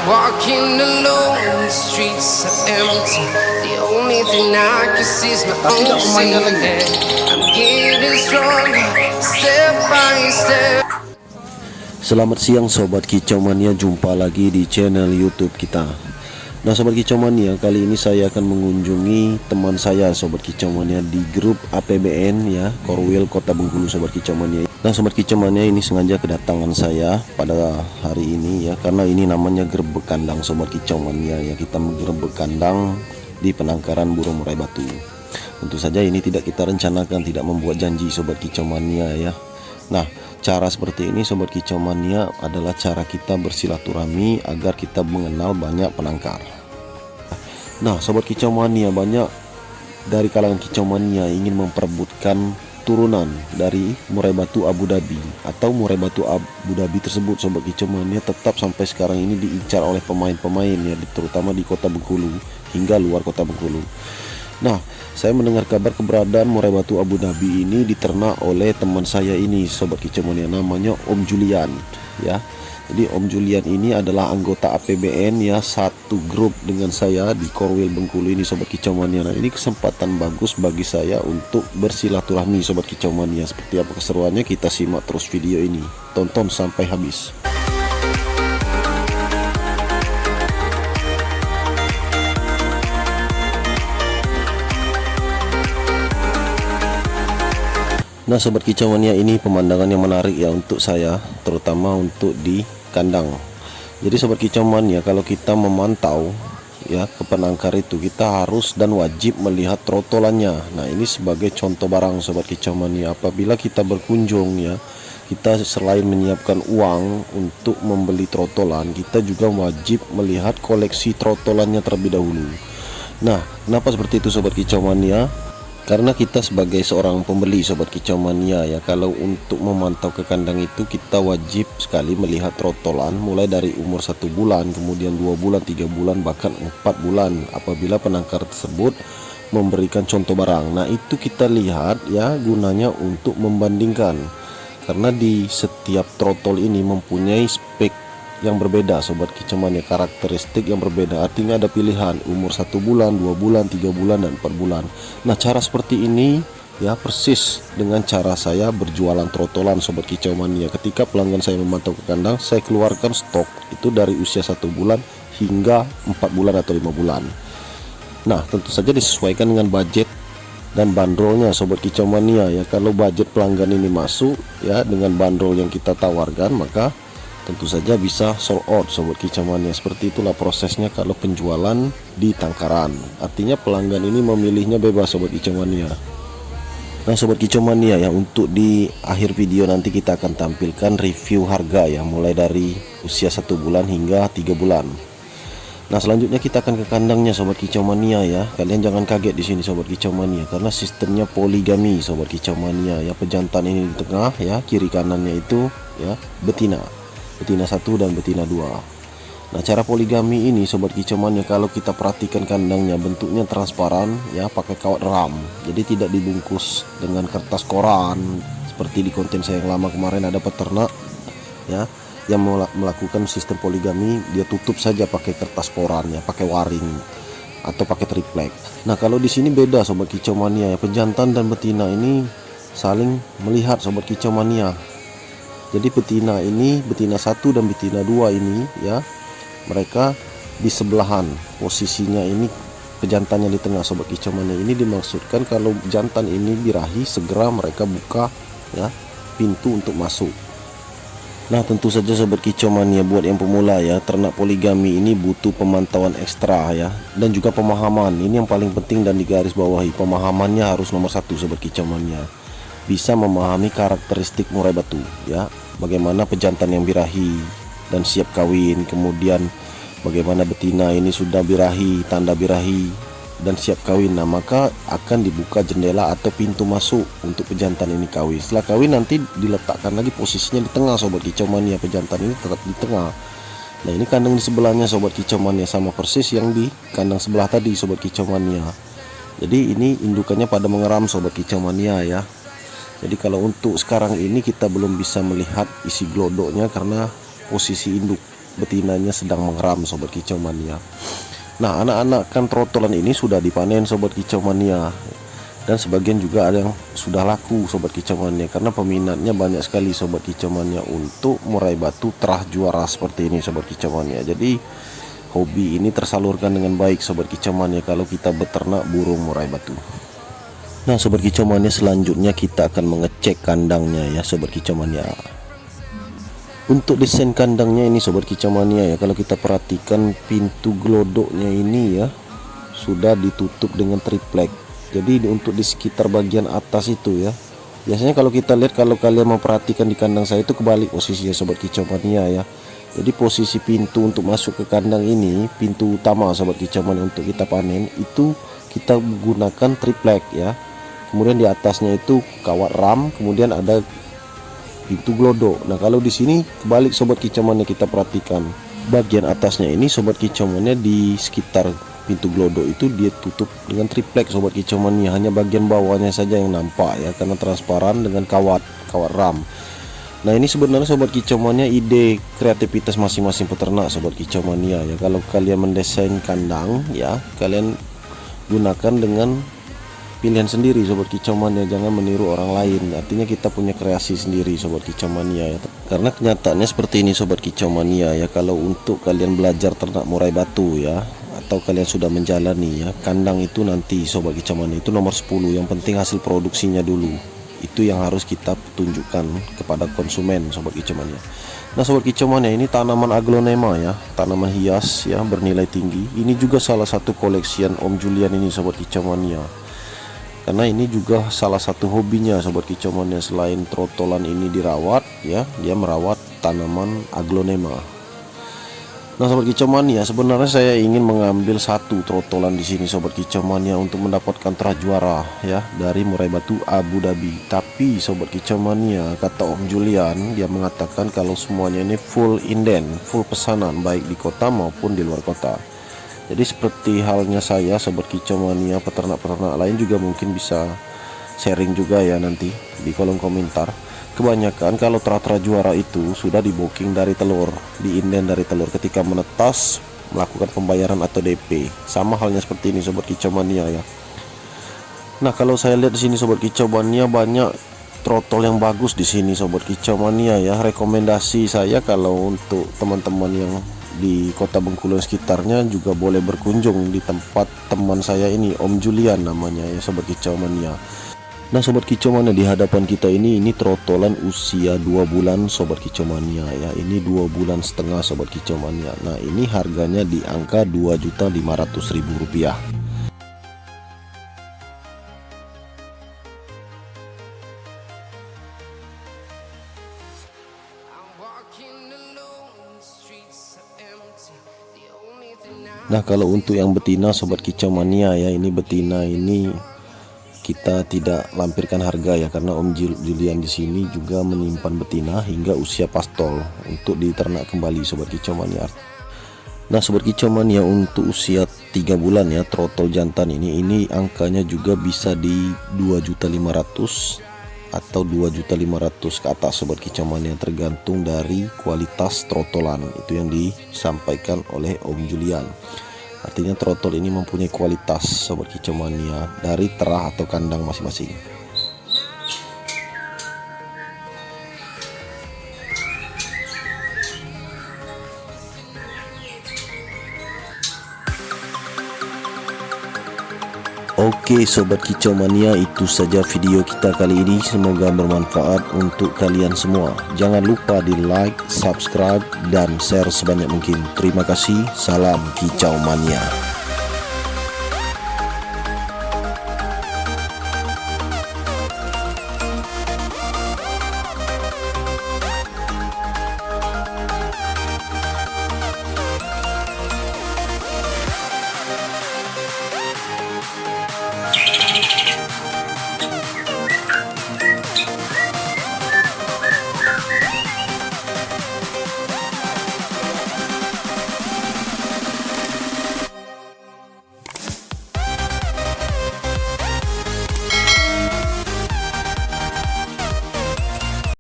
Walking alone, the streets are empty. The only thing I can see is my own silhouette. I'm getting stronger, step by step. Selamat siang Sobat Kicau Mania, jumpa lagi di channel YouTube kita. Nah Sobat Kicau Mania, kali ini saya akan mengunjungi teman saya Sobat Kicau Mania di grup APBN ya, Korwil Kota Bengkulu Sobat Kicau Mania. Nah Sobat Kicau Mania, ini sengaja kedatangan saya pada hari ini ya, karena ini namanya gerbek kandang Sobat Kicau Mania ya. Kita menggerebek kandang di penangkaran burung murai batu. Tentu saja ini tidak kita rencanakan, tidak membuat janji Sobat Kicau Mania ya. Nah, cara seperti ini Sobat Kicau Mania adalah cara kita bersilaturahmi agar kita mengenal banyak penangkar. Nah Sobat Kicau Mania, banyak dari kalangan Kicau Mania ingin memperebutkan turunan dari murai batu Abu Dhabi, atau murai batu Abu Dhabi tersebut Sobat Kicau Mania tetap sampai sekarang ini diincar oleh pemain-pemain ya, terutama di kota Bengkulu hingga luar kota Bengkulu. Nah, saya mendengar kabar keberadaan murai batu Abu Dhabi ini diternak oleh teman saya ini Sobat Kicau Mania, namanya Om Julian ya. Jadi Om Julian ini adalah anggota APBN ya, satu grup dengan saya di Korwil Bengkulu ini Sobat Kicau Mania. Nah, ini kesempatan bagus bagi saya untuk bersilaturahmi Sobat Kicau Mania. Seperti apa keseruannya, kita simak terus video ini, tonton sampai habis. Nah Sobat Kicau Mania, ini pemandangan yang menarik ya untuk saya, terutama untuk di kandang. Jadi Sobat Kicau Mania, kalau kita memantau ya ke penangkar itu, kita harus dan wajib melihat trotolannya. Nah ini sebagai contoh barang Sobat Kicau Mania, apabila kita berkunjung ya, kita selain menyiapkan uang untuk membeli trotolan, kita juga wajib melihat koleksi trotolannya terlebih dahulu. Nah kenapa seperti itu Sobat Kicau Mania? Karena kita sebagai seorang pembeli Sobat Kicau Mania ya, kalau untuk memantau ke kandang itu kita wajib sekali melihat trotolan mulai dari umur 1 bulan, kemudian 2 bulan, 3 bulan, bahkan 4 bulan apabila penangkar tersebut memberikan contoh barang. Nah itu kita lihat ya, gunanya untuk membandingkan, karena di setiap trotol ini mempunyai spek yang berbeda Sobat Kicau Mania, karakteristik yang berbeda. Artinya ada pilihan umur 1 bulan, 2 bulan, 3 bulan, dan 4 bulan. Nah cara seperti ini ya persis dengan cara saya berjualan trotolan Sobat Kicau Mania. Ketika pelanggan saya memantau ke kandang, saya keluarkan stok itu dari usia 1 bulan hingga 4 bulan atau 5 bulan. Nah tentu saja disesuaikan dengan budget dan bandrolnya Sobat Kicau Mania ya. Kalau budget pelanggan ini masuk ya dengan bandrol yang kita tawarkan, maka tentu saja bisa sold out Sobat Kicau Mania. Seperti itulah prosesnya kalau penjualan di tangkaran. Artinya pelanggan ini memilihnya bebas Sobat Kicau Mania. Nah Sobat Kicau Mania ya, untuk di akhir video nanti kita akan tampilkan review harga ya, mulai dari usia 1 bulan hingga 3 bulan. Nah selanjutnya kita akan ke kandangnya Sobat Kicau Mania ya. Kalian jangan kaget di sini Sobat Kicau Mania, karena sistemnya poligami Sobat Kicau Mania ya. Pejantan ini di tengah ya, kiri kanannya itu ya betina 1 dan betina 2. Nah cara poligami ini Sobat Kicau Mania, kalau kita perhatikan kandangnya bentuknya transparan ya, pakai kawat ram, jadi tidak dibungkus dengan kertas koran seperti di konten saya yang lama kemarin. Ada peternak ya yang melakukan sistem poligami, dia tutup saja pakai kertas koran ya, pakai waring atau pakai triplek. Nah kalau di sini beda Sobat Kicau Mania ya, pejantan dan betina ini saling melihat Sobat Kicau Mania. Jadi betina ini, betina 1 dan betina 2 ini ya, mereka di sebelahan, posisinya ini pejantannya di tengah Sobat Kicau Mania. Ini dimaksudkan kalau jantan ini birahi, segera mereka buka ya pintu untuk masuk. Nah tentu saja Sobat Kicau Mania, buat yang pemula ya, ternak poligami ini butuh pemantauan ekstra ya, dan juga pemahaman. Ini yang paling penting dan digarisbawahi, pemahamannya harus nomor 1 Sobat Kicau Mania. Bisa memahami karakteristik murai batu ya, bagaimana pejantan yang birahi dan siap kawin, kemudian bagaimana betina ini sudah birahi, tanda birahi dan siap kawin. Nah maka akan dibuka jendela atau pintu masuk untuk pejantan ini kawin. Setelah kawin nanti diletakkan lagi posisinya di tengah Sobat Kicau Mania, pejantan ini tetap di tengah. Nah ini kandang di sebelahnya Sobat Kicau Mania, sama persis yang di kandang sebelah tadi Sobat Kicau Mania. Jadi ini indukannya pada mengeram Sobat Kicau Mania ya. Jadi kalau untuk sekarang ini kita belum bisa melihat isi glodoknya karena posisi induk betinanya sedang mengeram sobat kicau mania. Nah, anak-anakan trotolan ini sudah dipanen sobat kicau mania, dan sebagian juga ada yang sudah laku sobat kicau mania, karena peminatnya banyak sekali sobat kicau mania untuk murai batu terah juara seperti ini sobat kicau mania. Jadi hobi ini tersalurkan dengan baik sobat kicau mania kalau kita beternak burung murai batu. Nah sobat kicau mania, selanjutnya kita akan mengecek kandangnya ya sobat kicau mania. Untuk desain kandangnya ini sobat kicau mania ya, kalau kita perhatikan pintu glodoknya ini ya sudah ditutup dengan triplek. Jadi untuk di sekitar bagian atas itu ya, biasanya kalau kita lihat, kalau kalian mau perhatikan di kandang saya itu kebalik posisinya sobat kicau mania ya. Jadi posisi pintu untuk masuk ke kandang ini, pintu utama sobat kicau mania untuk kita panen itu kita gunakan triplek ya. Kemudian di atasnya itu kawat ram, kemudian ada pintu glodok. Nah kalau di sini kebalik sobat kicau mania, kita perhatikan bagian atasnya ini sobat kicau mania, di sekitar pintu glodok itu dia tutup dengan triplek sobat kicau mania, hanya bagian bawahnya saja yang nampak ya, karena transparan dengan kawat ram. Nah ini sebenarnya sobat kicau mania ide kreativitas masing-masing peternak sobat kicau mania ya. Kalau kalian mendesain kandang ya, kalian gunakan dengan pilihan sendiri sobat kicau mania, jangan meniru orang lain. Artinya kita punya kreasi sendiri sobat kicau mania ya. Karena kenyataannya seperti ini sobat kicau mania ya, kalau untuk kalian belajar ternak murai batu ya, atau kalian sudah menjalani ya, kandang itu nanti sobat kicau mania itu nomor 10. Yang penting hasil produksinya dulu, itu yang harus kita tunjukkan kepada konsumen sobat kicau mania. Nah sobat kicau mania, ini tanaman aglonema ya, tanaman hias ya bernilai tinggi. Ini juga salah satu koleksian Om Julian ini sobat kicau mania, karena ini juga salah satu hobinya sobat kicau mania. Selain trotolan ini dirawat ya, dia merawat tanaman aglonema. Nah sobat kicau mania, sebenarnya saya ingin mengambil satu trotolan di sini sobat kicau mania untuk mendapatkan terah juara ya dari murai batu Abu Dhabi. Tapi sobat kicau mania, kata Om Julian, dia mengatakan kalau semuanya ini full inden, full pesanan baik di kota maupun di luar kota. Jadi seperti halnya saya sobat kicau mania, peternak-peternak lain juga mungkin bisa sharing juga ya nanti di kolom komentar. Kebanyakan kalau terah-terah juara itu sudah di booking dari telur, di inden dari telur ketika menetas melakukan pembayaran atau DP. Sama halnya seperti ini sobat kicau mania ya. Nah kalau saya lihat di sini sobat kicau mania, banyak trotol yang bagus di sini sobat kicau mania ya. Rekomendasi saya kalau untuk teman-teman yang di kota Bengkulu sekitarnya juga boleh berkunjung di tempat teman saya ini, Om Julian namanya ya sobat kicau mania. Nah sobat kicau mania, di hadapan kita ini trotolan usia 2 bulan sobat kicau mania ya. Ini 2,5 bulan sobat kicau mania. Nah ini harganya di angka Rp2.500.000. Nah kalau untuk yang betina sobat kicau mania ya, ini betina ini kita tidak lampirkan harga ya, karena Om Julian di sini juga menyimpan betina hingga usia pastol untuk diternak kembali sobat kicau mania. Nah sobat kicau mania, untuk usia 3 bulan ya trotol jantan ini angkanya juga bisa di 2.500.000 atau 2.500.000 ke atas sobat kicau mania, tergantung dari kualitas trotolan itu yang disampaikan oleh Om Julian. Artinya trotol ini mempunyai kualitas sobat kicau mania dari terah atau kandang masing-masing. Oke sobat kicau mania, itu saja video kita kali ini. Semoga bermanfaat untuk kalian semua. Jangan lupa di like, subscribe, dan share sebanyak mungkin. Terima kasih. Salam kicau mania.